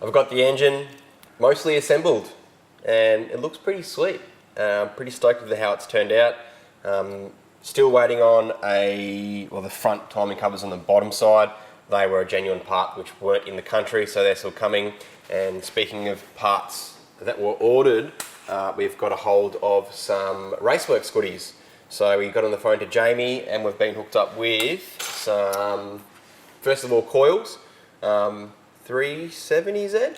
I've got the engine mostly assembled and it looks pretty sweet. Pretty stoked with how it's turned out. Still waiting on the front timing covers on the bottom side. They were a genuine part which weren't in the country, so they're still coming. And speaking of parts that were ordered, we've got a hold of some Raceworks goodies. So we got on the phone to Jamie and we've been hooked up with some, first of all, coils, 370Z.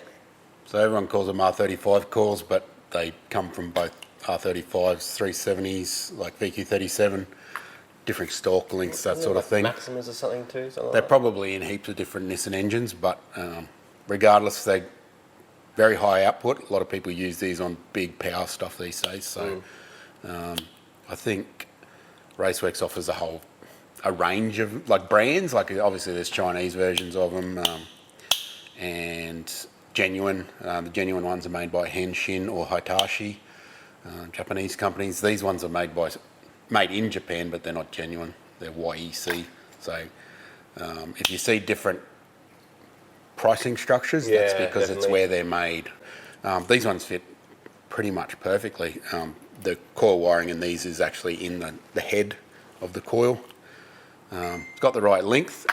So everyone calls them R35 coils, but they come from both R35s, 370s, like VQ37, different stalk lengths, that sort of thing. Maximas or something too? They're probably in heaps of different Nissan engines, but regardless, they're very high output. A lot of people use these on big power stuff these days. So I think Raceworks offers a range of like brands. Like obviously there's Chinese versions of them and genuine. The genuine ones are made by Henshin or Hitachi, Japanese companies. These ones are made in Japan, but they're not genuine. They're YEC. So if you see different pricing structures, that's because definitely. It's where they're made. These ones fit pretty much perfectly. The coil wiring in these is actually in the head of the coil. It's got the right length,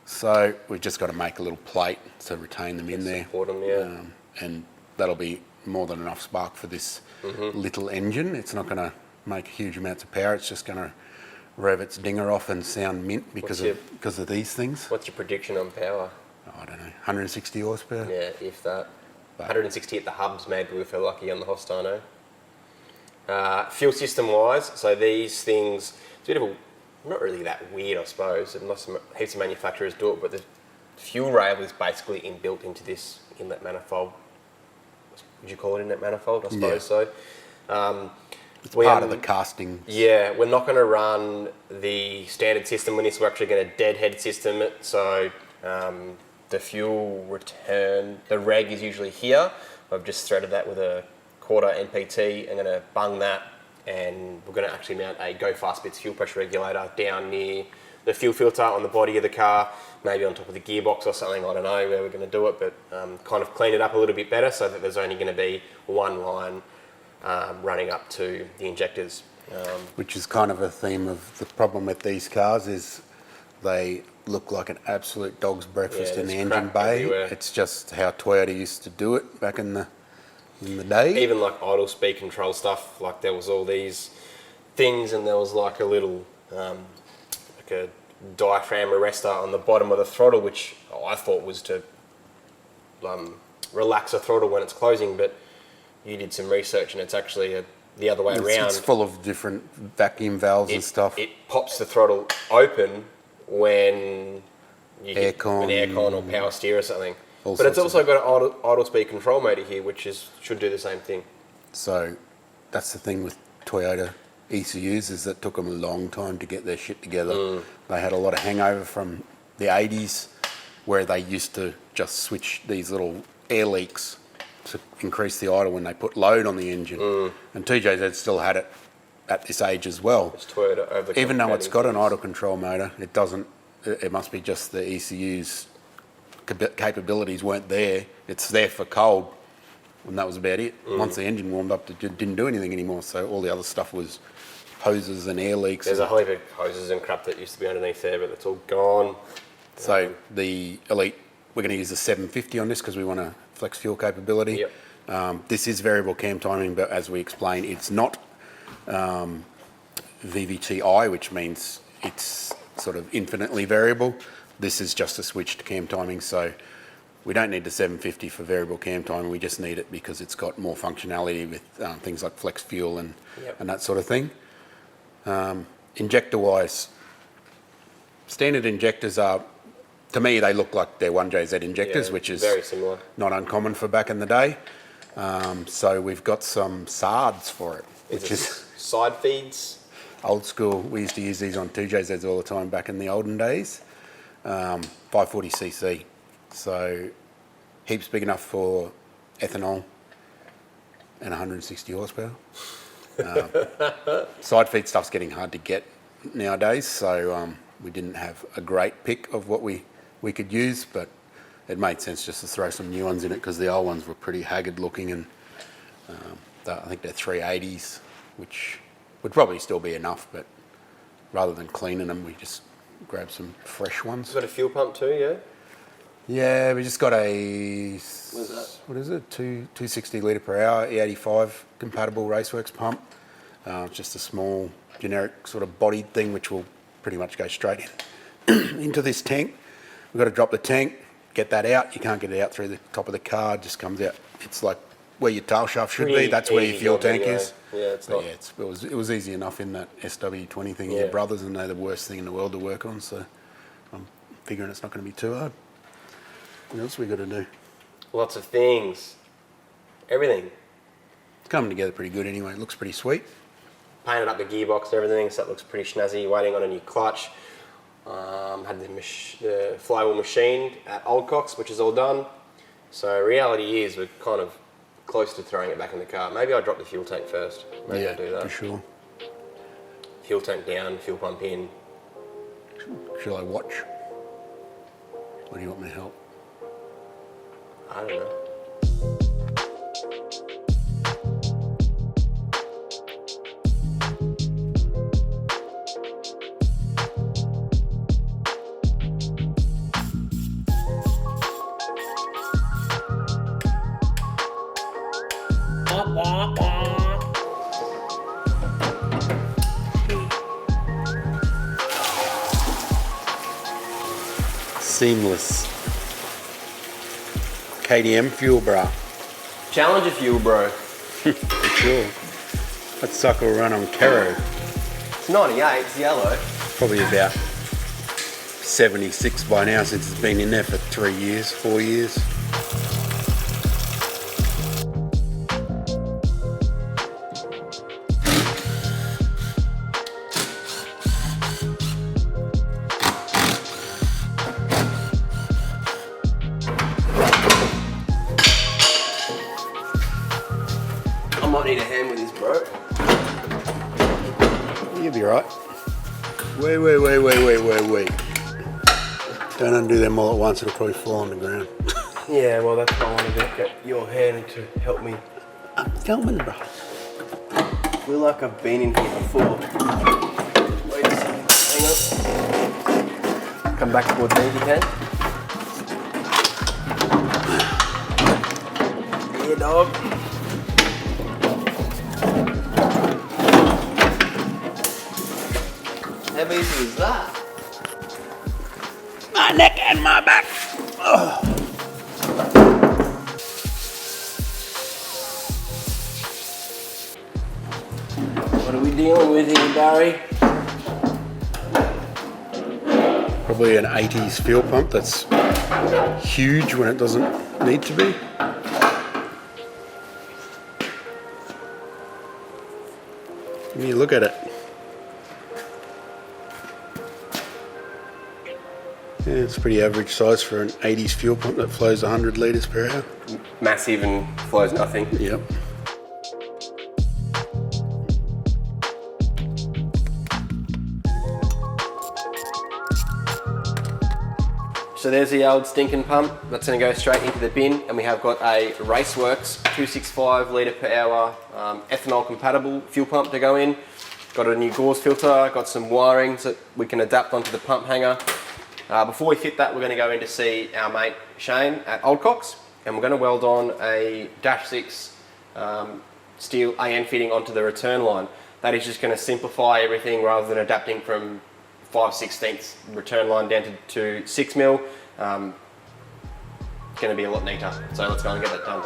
so we've just got to make a little plate to retain them in there. Support them, yeah. And that'll be more than enough spark for this little engine. It's not going to make huge amounts of power. It's just going to rev its dinger off and sound mint because of these things. What's your prediction on power? I don't know, 160 horsepower. Yeah, if that. 160 at the hubs, maybe if we're lucky on the Hostano. Fuel system wise, so these things, it's a bit of not really that weird, I suppose, unless heaps of manufacturers do it, but the fuel rail is basically inbuilt into this inlet manifold. Would you call it inlet manifold? I suppose so. It's part of the casting. Yeah, we're not going to run the standard system with this. We're actually going to deadhead system it. So the fuel return, the reg is usually here. I've just threaded that with a quarter NPT. I'm going to bung that, and we're going to actually mount a Go Fast Bits fuel pressure regulator down near the fuel filter on the body of the car, maybe on top of the gearbox or something. I don't know where we're going to do it, but kind of clean it up a little bit better so that there's only going to be one line running up to the injectors. Which is kind of a theme of the problem with these cars is they look like an absolute dog's breakfast in the engine bay. Everywhere. It's just how Toyota used to do it back in the day. Even like idle speed control stuff, like there was all these things and there was like a little like a diaphragm arrestor on the bottom of the throttle, which I thought was to relax the throttle when it's closing, but you did some research and it's actually the other way around. It's full of different vacuum valves and stuff. It pops the throttle open when you hit an aircon or power steer or something. But it's also got an idle speed control motor here, which should do the same thing. So that's the thing with Toyota ECUs, is that it took them a long time to get their shit together. They had a lot of hangover from the 80s where they used to just switch these little air leaks to increase the idle when they put load on the engine. And TJZ still had it at this age as well. It's Toyota even though it's got an idle control motor, it doesn't. It must be just the ECU's capabilities weren't there. It's there for cold, and that was about it. Once the engine warmed up, it didn't do anything anymore. So all the other stuff was hoses and air leaks. There's a whole heap of hoses and crap that used to be underneath there, but it's all gone. So the Elite, we're going to use the 750 on this because we want a flex fuel capability. This is variable cam timing, but as we explained, it's not VVTi, which means it's sort of infinitely variable. This is just a switched cam timing, so we don't need the 750 for variable cam timing. We just need it because it's got more functionality with things like flex fuel and that sort of thing. Injector-wise, standard injectors are, to me, they look like they're 1JZ injectors, which is very similar. Not uncommon for back in the day. So we've got some SARDs for it, which is side feeds. Old school. We used to use these on 2JZs all the time back in the olden days. 540cc, so heaps big enough for ethanol and 160 horsepower. Side feed stuff's getting hard to get nowadays, so we didn't have a great pick of what we could use, but it made sense just to throw some new ones in it because the old ones were pretty haggard looking, and I think they're 380s, which would probably still be enough, but rather than cleaning them, we just grabbed some fresh ones. Got a fuel pump too, yeah? Yeah, we just got a, what is it, 260 litre per hour, E85 compatible Raceworks pump. It's just a small generic sort of bodied thing which will pretty much go straight in into this tank. We've got to drop the tank, get that out. You can't get it out through the top of the car, it just comes out. It's like where your tail shaft should be, that's where your fuel tank is. Yeah, it's not. Yeah, it was easy enough in that SW20 thing in your brothers, and they're the worst thing in the world to work on, so I'm figuring it's not going to be too hard. What else we got to do? Lots of things. Everything. It's coming together pretty good anyway. It looks pretty sweet. Painted up the gearbox and everything, so that looks pretty snazzy. Waiting on a new clutch. Had the flywheel machined at Old Cox, which is all done. So reality is we're kind of close to throwing it back in the car. Maybe I'll drop the fuel tank first. Maybe I'll do that. For sure. Fuel tank down, fuel pump in. Shall I watch? Or do you want me to help? I don't know. Seamless. KDM fuel, bra. Challenger fuel, bro. For sure. That sucker will run on Caro. It's 98, it's yellow. Probably about 76 by now, since it's been in there for 3 years, 4 years. I might need a hand with this, bro. You'll be right. Wait. Don't undo them all at once, it'll probably fall on the ground. Yeah, well, that's why I wanted to get your hand to help me. I'm filming, bro. I feel like I've been in here before. Wait a second, hang on. Come back towards me if you can. Yeah, dog. How easy is that? My neck and my back. Oh. What are we dealing with here, Barry? Probably an 80s fuel pump that's huge when it doesn't need to be. Give me a look at it. Yeah, it's pretty average size for an 80s fuel pump that flows 100 litres per hour. Massive and flows nothing. Yep. So there's the old stinking pump. That's going to go straight into the bin, and we have got a Raceworks 265 litre per hour ethanol compatible fuel pump to go in. Got a new gauze filter, got some wiring so we can adapt onto the pump hanger. Before we fit that, we're going to go in to see our mate Shane at Old Cox, and we're going to weld on a -6 steel AN fitting onto the return line. That is just going to simplify everything rather than adapting from 5/16 return line down to 6mm. It's going to be a lot neater, so let's go and get that done.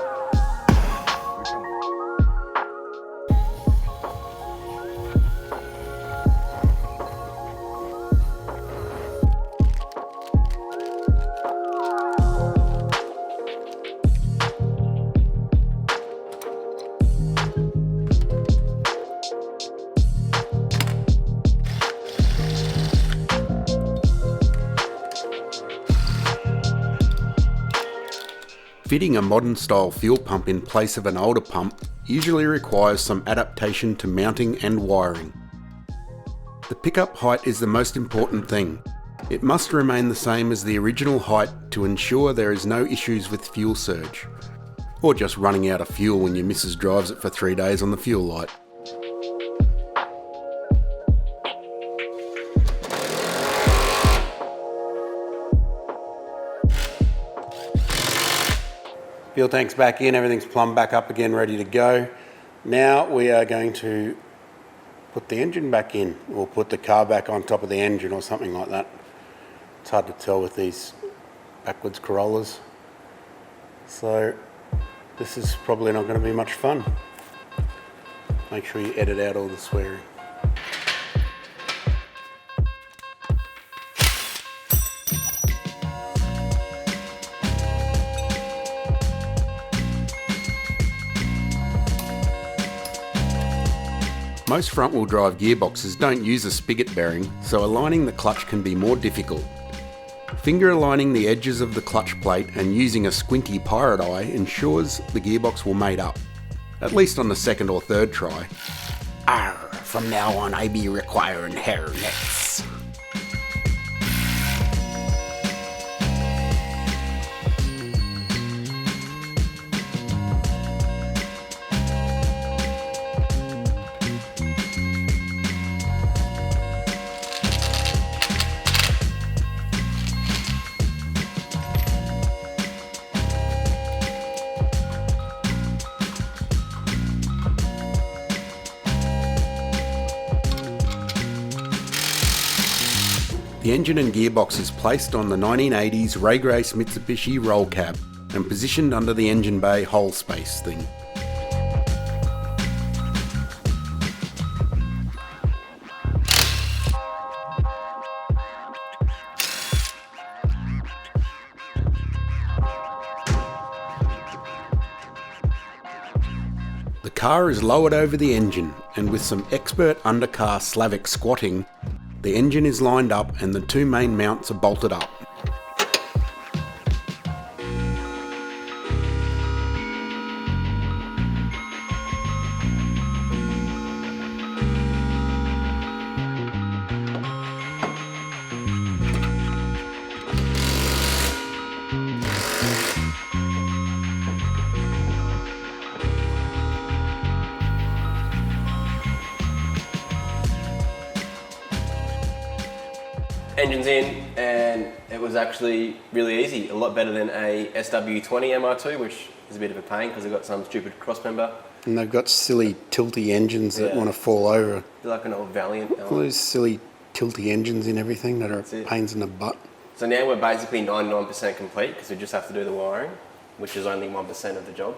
Fitting a modern style fuel pump in place of an older pump usually requires some adaptation to mounting and wiring. The pickup height is the most important thing. It must remain the same as the original height to ensure there is no issues with fuel surge, or just running out of fuel when your missus drives it for 3 days on the fuel light. Fuel tank's back in, everything's plumbed back up again, ready to go. Now we are going to put the engine back in, or put the car back on top of the engine or something like that. It's hard to tell with these backwards Corollas. So this is probably not going to be much fun. Make sure you edit out all the swearing. Most front-wheel drive gearboxes don't use a spigot bearing, so aligning the clutch can be more difficult. Finger aligning the edges of the clutch plate and using a squinty pirate eye ensures the gearbox will mate up, at least on the second or third try. Arr, from now on I be requiring hairnets. The engine and gearbox is placed on the 1980s Ray Grace Mitsubishi roll cab and positioned under the engine bay hole space thing. The car is lowered over the engine, and with some expert undercar Slavic squatting, the engine is lined up and the two main mounts are bolted up. Engine's in, and it was actually really easy, a lot better than a SW20 MR2, which is a bit of a pain because they've got some stupid cross member. And they've got silly tilty engines that want to fall over. They're like an old Valiant. All those silly tilty engines and everything that are pains in the butt. So now we're basically 99% complete because we just have to do the wiring, which is only 1% of the job.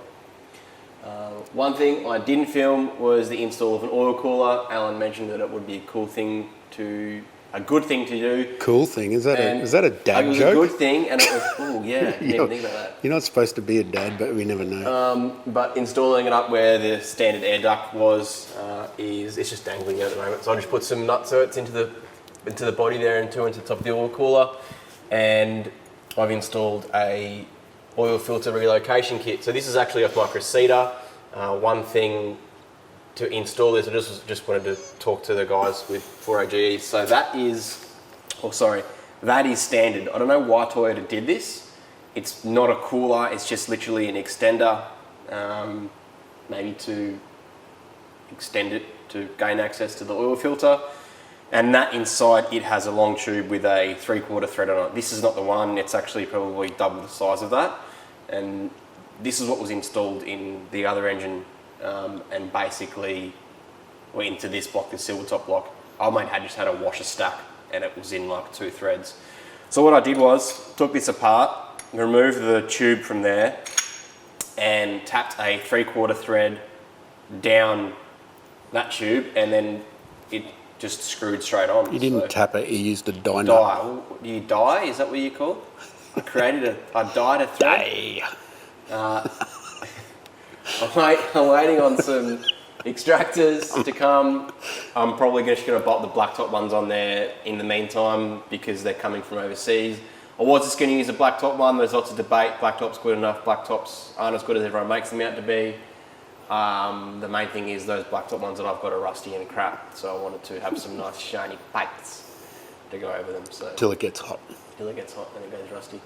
One thing I didn't film was the install of an oil cooler. Alan mentioned that it would be a good thing to do. Cool thing? Is that a dad joke? It was a good thing, and it was, oh yeah, didn't even think about that. You're not supposed to be a dad, but we never know. But installing it up where the standard air duct was, it's just dangling at the moment. So I just put some nutserts into the body there and two into the top of the oil cooler, and I've installed a oil filter relocation kit. So this is actually off my Crusader. One thing to install this, I just wanted to talk to the guys with 4AGE. So that is standard. I don't know why Toyota did this. It's not a cooler, it's just literally an extender, maybe to extend it to gain access to the oil filter. And that inside, it has a long tube with a 3/4 thread on it. This is not the one, it's actually probably double the size of that. And this is what was installed in the other engine. And basically went into this block, this silver top block. Old mate had just had a washer stack and it was in like 2 threads. So what I did was took this apart, removed the tube from there and tapped a 3/4 thread down that tube, and then it just screwed straight on. You didn't tap it, you used a die nut. Die? You die? Is that what you call? I dyed a thread. I'm waiting on some extractors to come. I'm probably just going to bolt the blacktop ones on there in the meantime because they're coming from overseas. I was just going to use a blacktop one. There's lots of debate. Blacktop's good enough. Blacktops aren't as good as everyone makes them out to be. The main thing is those blacktop ones that I've got are rusty and crap. So I wanted to have some nice shiny paints to go over them. So Till it gets hot. till it gets hot and it goes rusty.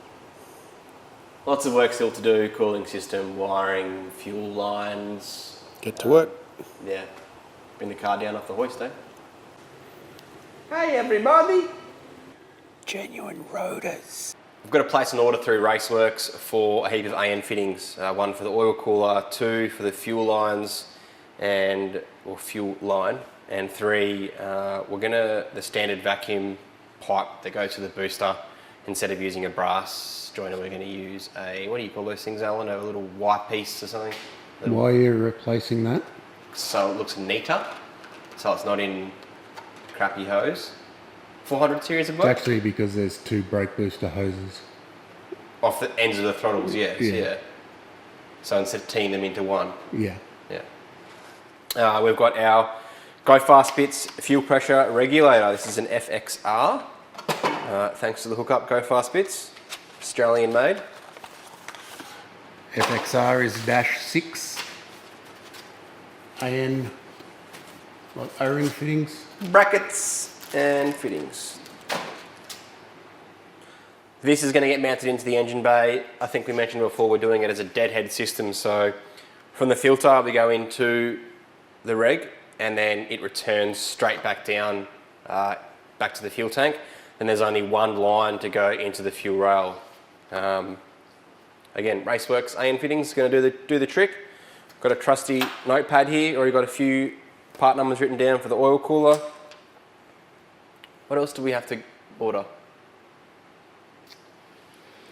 Lots of work still to do, cooling system, wiring, fuel lines. Get to work. Yeah, bring the car down off the hoist, eh? Hey everybody! Genuine roaders. I've got to place an order through Raceworks for a heap of AN fittings. One for the oil cooler, 2 for the fuel lines or fuel line, and 3, the standard vacuum pipe that goes to the booster. Instead of using a brass joiner, we're going to use a, what do you call those things, Alan? A little Y piece or something? Why are you replacing that? So it looks neater, so it's not in crappy hose. 400 series of It's work? actually because there's 2 brake booster hoses. Off the ends of the throttles, yes, Yeah. yeah. So instead of teeing them into one. Yeah. Yeah. We've got our Go Fast Bits fuel pressure regulator. This is an FXR. Thanks to the hookup Go Fast Bits, Australian made. FXR is -6. And what, O-ring fittings? Brackets and fittings. This is going to get mounted into the engine bay. I think we mentioned before we're doing it as a deadhead system. So from the filter we go into the reg and then it returns straight back down back to the fuel tank. And there's only one line to go into the fuel rail. Again, Raceworks AN fittings is going to do the trick. Got a trusty notepad here. Already got a few part numbers written down for the oil cooler. What else do we have to order?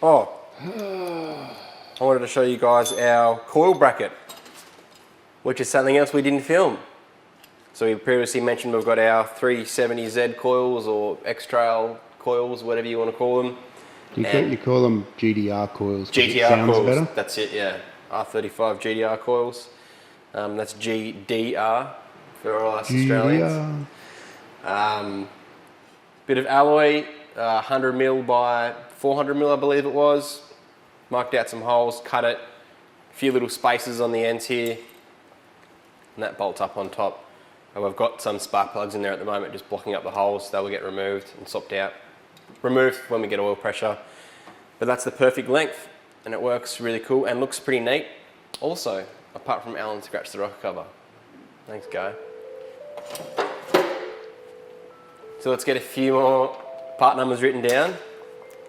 Oh, I wanted to show you guys our coil bracket, which is something else we didn't film. So we previously mentioned we've got our 370Z coils or X-Trail coils, whatever you want to call them. You call them GDR coils. 'Cause it GTR sounds coils, better. that's it, yeah. R35 GDR coils. That's GDR for all us Australians. GDR. Bit of alloy, 100mm by 400mm I believe it was. Marked out some holes, cut it. A few little spaces on the ends here. And that bolts up on top. And we've got some spark plugs in there at the moment just blocking up the holes. They will get removed and swapped out. Removed when we get oil pressure. But that's the perfect length and it works really cool and looks pretty neat. Also, apart from Alan scratched the rocker cover. Thanks, Guy. So let's get a few more part numbers written down,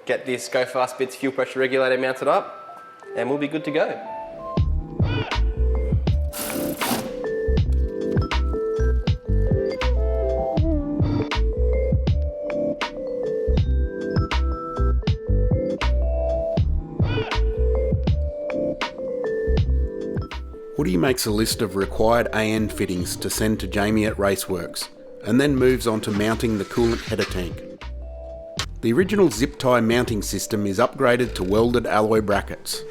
get this Go Fast Bits fuel pressure regulator mounted up, and we'll be good to go. Woody makes a list of required AN fittings to send to Jamie at Raceworks, and then moves on to mounting the coolant header tank. The original zip tie mounting system is upgraded to welded alloy brackets.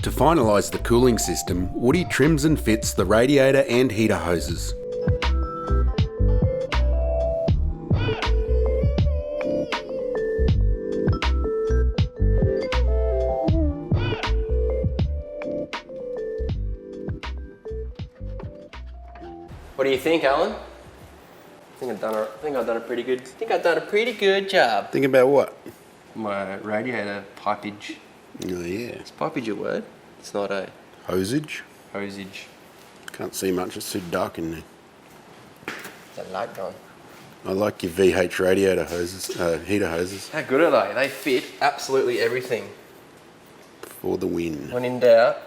To finalise the cooling system, Woody trims and fits the radiator and heater hoses. What do you think, Alan? I think I've done a pretty good job. Think about what? my radiator pipage. Oh yeah. Is pipage a word? It's not a Hosage. hosage. Can't see much. It's too dark in there. Is that light gone? I like your VH radiator hoses, heater hoses How good are they? They fit absolutely everything. for the win. When in doubt,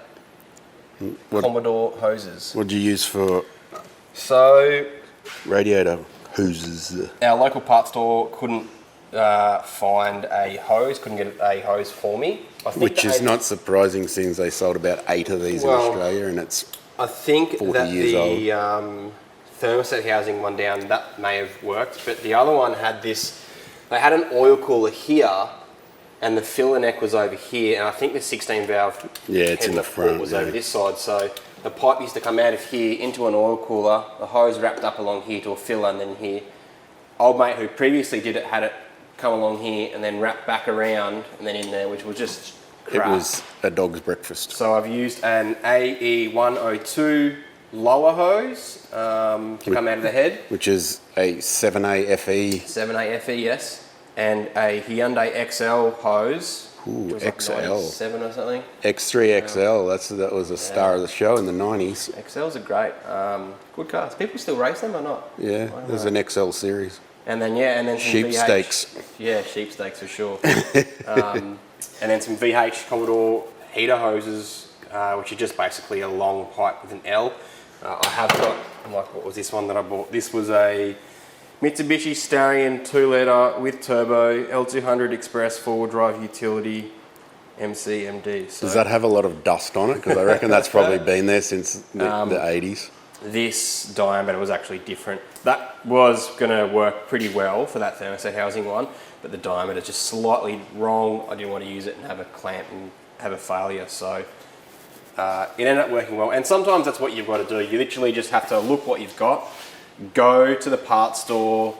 What Commodore hoses. do you use for So radiator hoses? our local parts store couldn't find a hose, couldn't get a hose for me. I think Which is not surprising, since they sold about 8 of these in Australia, and it's I think 40 that years the thermostat housing one down, that may have worked, but the other one had this, they had an oil cooler here and the filler neck was over here, and I think the 16 valve it's in the headlock port front. was yeah. over this side, so the pipe used to come out of here into an oil cooler, the hose wrapped up along here to a filler, and then here. Old mate who previously did it had it come along here and then wrap back around and then in there, which was just crap. It was a dog's breakfast. So I've used an AE102 lower hose to come out of the head. Which is a 7A FE. 7A FE, yes. And a Hyundai XL hose. Ooh, which was like XL. 97 or something. X3XL, that was a star of the show in the 90s. XLs are great. Good cars. People still race them or not? Yeah, there's an XL series. And then, and then some Sheep VH. steaks. Yeah, sheep steaks for sure. And then some VH Commodore heater hoses, which are just basically a long pipe with an L. I have got, like, what was this one that I bought? This was a Mitsubishi Starion 2-litre with turbo, L200 Express 4-wheel drive utility, MCMD. So Does that have a lot of dust on it? Because I reckon that's probably been there since the 80s. this diameter was actually different. That was going to work pretty well for that thermostat housing one, but the diameter is just slightly wrong. I didn't want to use it and have a clamp and have a failure, so it ended up working well. And sometimes that's what you've got to do. You literally just have to look what you've got, go to the parts store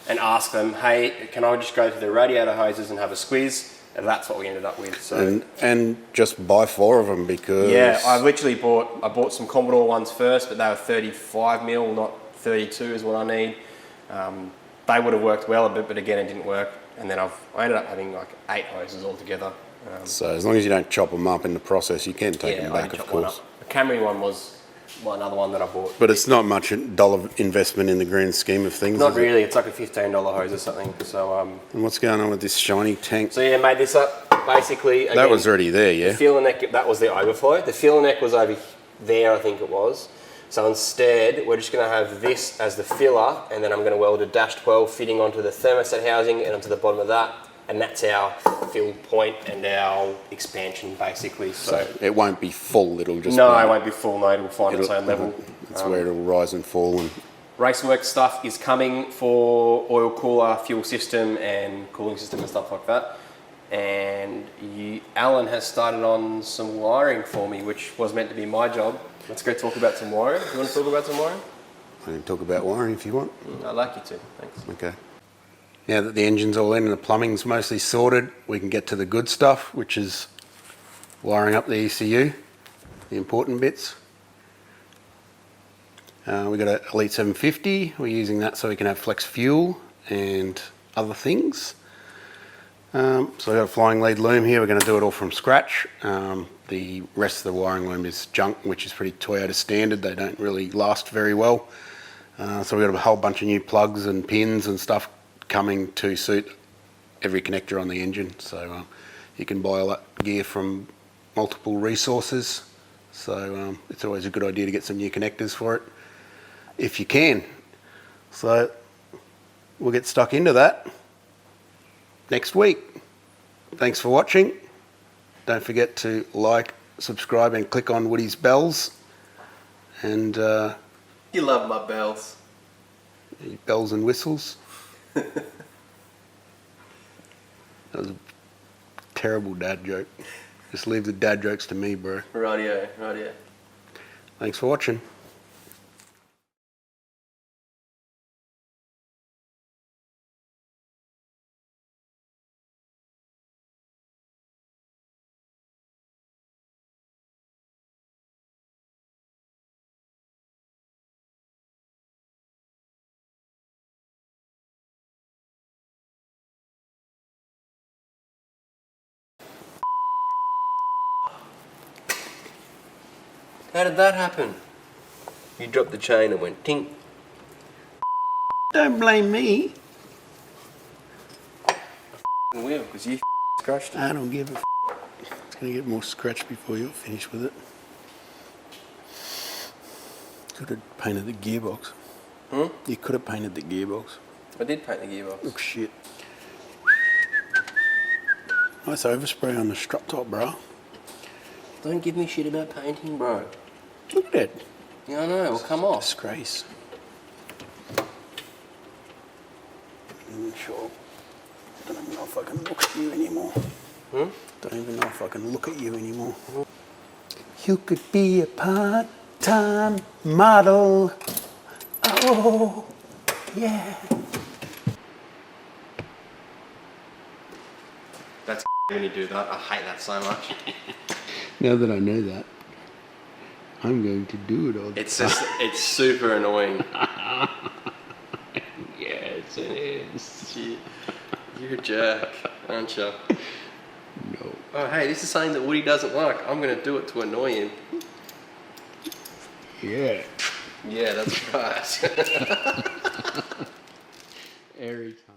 and ask them, hey, can I just go to the radiator hoses and have a squeeze? And that's what we ended up with. So And just buy 4 of them, because... yeah, I bought some Commodore ones first, but they were 35 mil, not 32 is what I need. They would have worked well a bit, but again, it didn't work. And then I ended up having like 8 hoses altogether. So as long as you don't chop them up in the process, you can take them I back, didn't of chop one course. up. The Camry one was another one that I bought. But it's not much dollar investment in the grand scheme of things. Not is it? really, it's like a $15 hose or something. So And what's going on with this shiny tank? so yeah, made this up basically. Again, That was already there, yeah? the filler neck, that was the overflow. The filler neck was over there, I think it was. So instead, we're just going to have this as the filler, and then I'm going to weld a dash 12 fitting onto the thermostat housing and onto the bottom of that. And that's our fill point and our expansion, basically. So It won't be full, it'll just no, be... it won't be full. No, it'll find its own level. It's where it'll rise and fall. And Raceworks stuff is coming for oil cooler, fuel system, and cooling system and stuff like that. And Alan has started on some wiring for me, which was meant to be my job. Let's go talk about some wiring. You want to talk about some wiring? I can talk about wiring if you want. I'd like you to. Thanks. Okay. Now that the engine's all in and the plumbing's mostly sorted, we can get to the good stuff, which is wiring up the ECU, the important bits. We've got an Elite 750. We're using that so we can have flex fuel and other things. So I've got a flying lead loom here. We're going to do it all from scratch. The rest of the wiring loom is junk, which is pretty Toyota standard. They don't really last very well. So we've got a whole bunch of new plugs and pins and stuff coming to suit every connector on the engine. So you can buy all that gear from multiple resources. So it's always a good idea to get some new connectors for it, if you can. So we'll get stuck into that next week. Thanks for watching. Don't forget to like, subscribe, and click on Woody's bells. And You love my bells. bells and whistles. That was a terrible dad joke. Just leave the dad jokes to me, bro. Radio. Thanks for watching. How did that happen? You dropped the chain and went tink. Don't blame me. Wheel, because you scratched it. I don't give a f. It's going to get more scratch before you're finished with it. Could have painted the gearbox. You could have painted the gearbox. I did paint the gearbox. Looks shit. Nice overspray on the strut top, bro. Don't give me shit about painting, bro. Look at that. Yeah, I know. It'll come off. Disgrace. Sure. Don't even know if I can look at you anymore. Don't even know if I can look at you anymore. You could be a part-time model. Oh, yeah. That's when you do that. I hate that so much. Now that I know that, I'm going to do it all. It's just, it's super annoying. Yes, it is. Shit. You're a jerk, aren't you? No. Oh, hey, this is something that Woody doesn't like. I'm going to do it to annoy him. Yeah. Yeah, that's right. Every time.